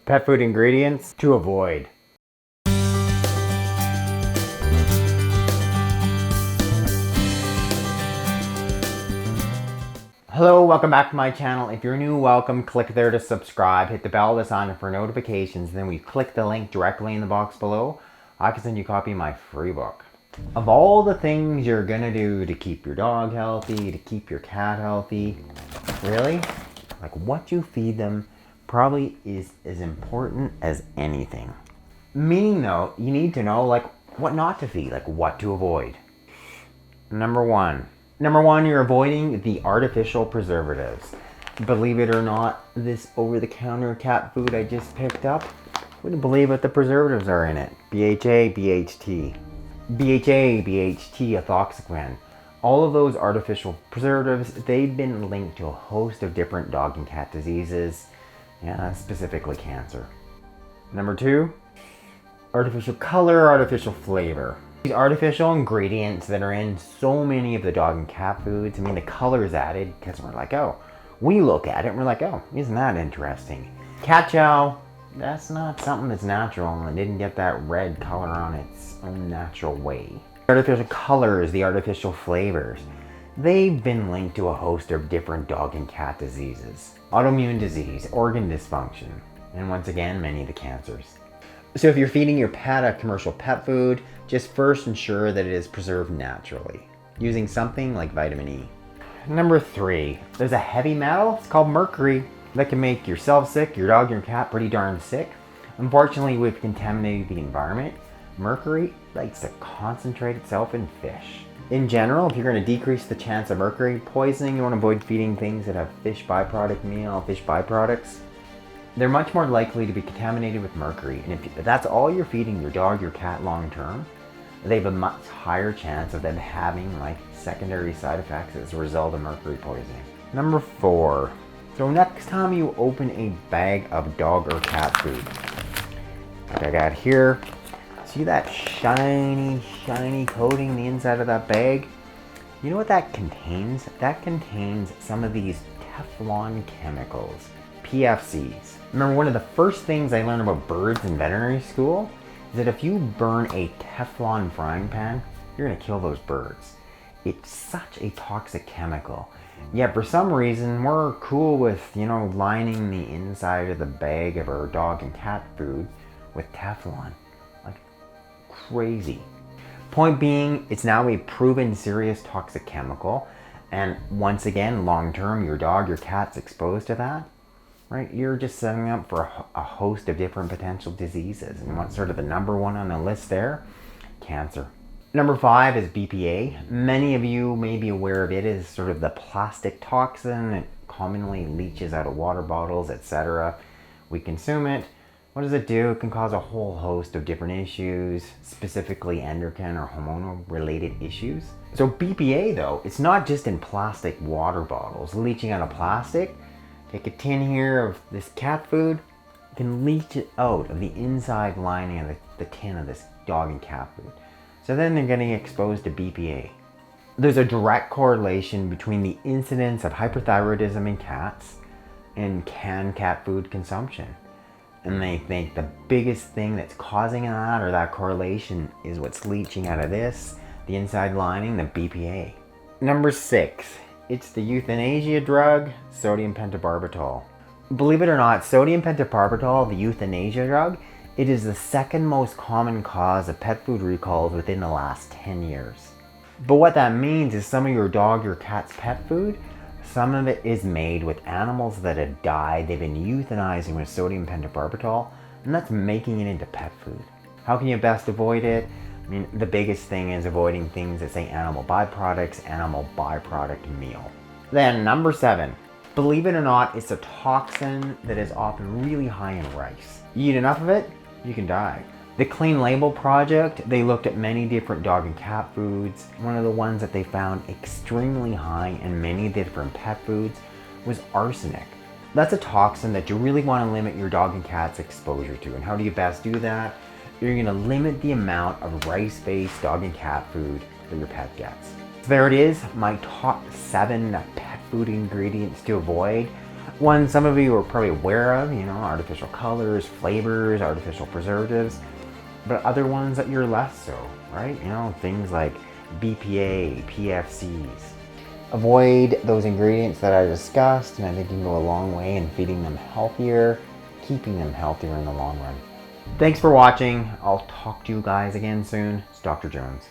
Pet food ingredients to avoid. Hello, welcome back to my channel. If you're new, welcome. Click there to subscribe. Hit the bell to sign up for notifications. Then we click the link directly in the box below. I can send you a copy of my free book. Of all the things you're gonna do to keep your dog healthy, to keep your cat healthy, really, like what you feed them probably is as important as anything. Meaning though, you need to know like what not to feed, like what to avoid. Number one, you're avoiding the artificial preservatives. Believe it or not, this over-the-counter cat food I just picked up, wouldn't believe what the preservatives are in it. BHA, BHT, ethoxyquin. All of those artificial preservatives, they've been linked to a host of different dog and cat diseases, specifically cancer. Number two, artificial color, artificial flavor. These artificial ingredients that are in so many of the dog and cat foods, I mean the color is added because we're like, oh, we look at it and we're like, oh, isn't that interesting? Cat chow, that's not something that's natural and didn't get that red color on its own natural way. Artificial colors, the artificial flavors, they've been linked to a host of different dog and cat diseases. Autoimmune disease, organ dysfunction, and once again, many of the cancers. So if you're feeding your pet a commercial pet food, just first ensure that it is preserved naturally, using something like vitamin E. Number three, there's a heavy metal, it's called mercury, that can make yourself sick, your dog, your cat pretty darn sick. Unfortunately, we've contaminated the environment. Mercury likes to concentrate itself in fish. In general, if you're going to decrease the chance of mercury poisoning, you want to avoid feeding things that have fish byproduct meal, fish byproducts. They're much more likely to be contaminated with mercury, and if that's all you're feeding your dog, your cat long term, they have a much higher chance of them having like secondary side effects as a result of mercury poisoning. Number four, so next time you open a bag of dog or cat food, like I got here, see that shiny coating on the inside of that bag? You know what that contains? That contains some of these Teflon chemicals. PFCs. Remember, one of the first things I learned about birds in veterinary school is that if you burn a Teflon frying pan, you're gonna kill those birds. It's such a toxic chemical. Yet for some reason, we're cool with, lining the inside of the bag of our dog and cat food with Teflon. Like crazy. Point being, it's now a proven serious toxic chemical. And once again, long term, your dog, your cat's exposed to that. Right, you're just setting up for a host of different potential diseases. And what's sort of the number one on the list there? Cancer. Number five is BPA. Many of you may be aware of it as sort of the plastic toxin. It commonly leaches out of water bottles, etc. We consume it. What does it do? It can cause a whole host of different issues, specifically endocrine or hormonal related issues. So BPA though, it's not just in plastic water bottles. Leaching out of plastic, take a tin here of this cat food, you can leach it out of the inside lining of the tin of this dog and cat food. So then they're getting exposed to BPA. There's a direct correlation between the incidence of hyperthyroidism in cats and canned cat food consumption. And they think the biggest thing that's causing that or that correlation is what's leaching out of this, the inside lining, the BPA. Number six. It's the euthanasia drug, sodium pentobarbital. Believe it or not, sodium pentobarbital, the euthanasia drug, it is the second most common cause of pet food recalls within the last 10 years. But what that means is some of your dog, your cat's pet food, some of it is made with animals that have died. They've been euthanizing with sodium pentobarbital, and that's making it into pet food. How can you best avoid it? I mean, the biggest thing is avoiding things that say animal byproducts, animal byproduct meal. Then number seven, believe it or not, it's a toxin that is often really high in rice. You eat enough of it, you can die. The Clean Label Project, they looked at many different dog and cat foods. One of the ones that they found extremely high in many different pet foods was arsenic. That's a toxin that you really want to limit your dog and cat's exposure to. And how do you best do that? You're going to limit the amount of rice-based dog and cat food that your pet gets. So there it is, my top 7 pet food ingredients to avoid. One some of you are probably aware of, artificial colors, flavors, artificial preservatives, but other ones that you're less so, right? Things like BPA, PFCs. Avoid those ingredients that I discussed, and I think you can go a long way in feeding them healthier, keeping them healthier in the long run. Thanks for watching. I'll talk to you guys again soon. It's Dr. Jones.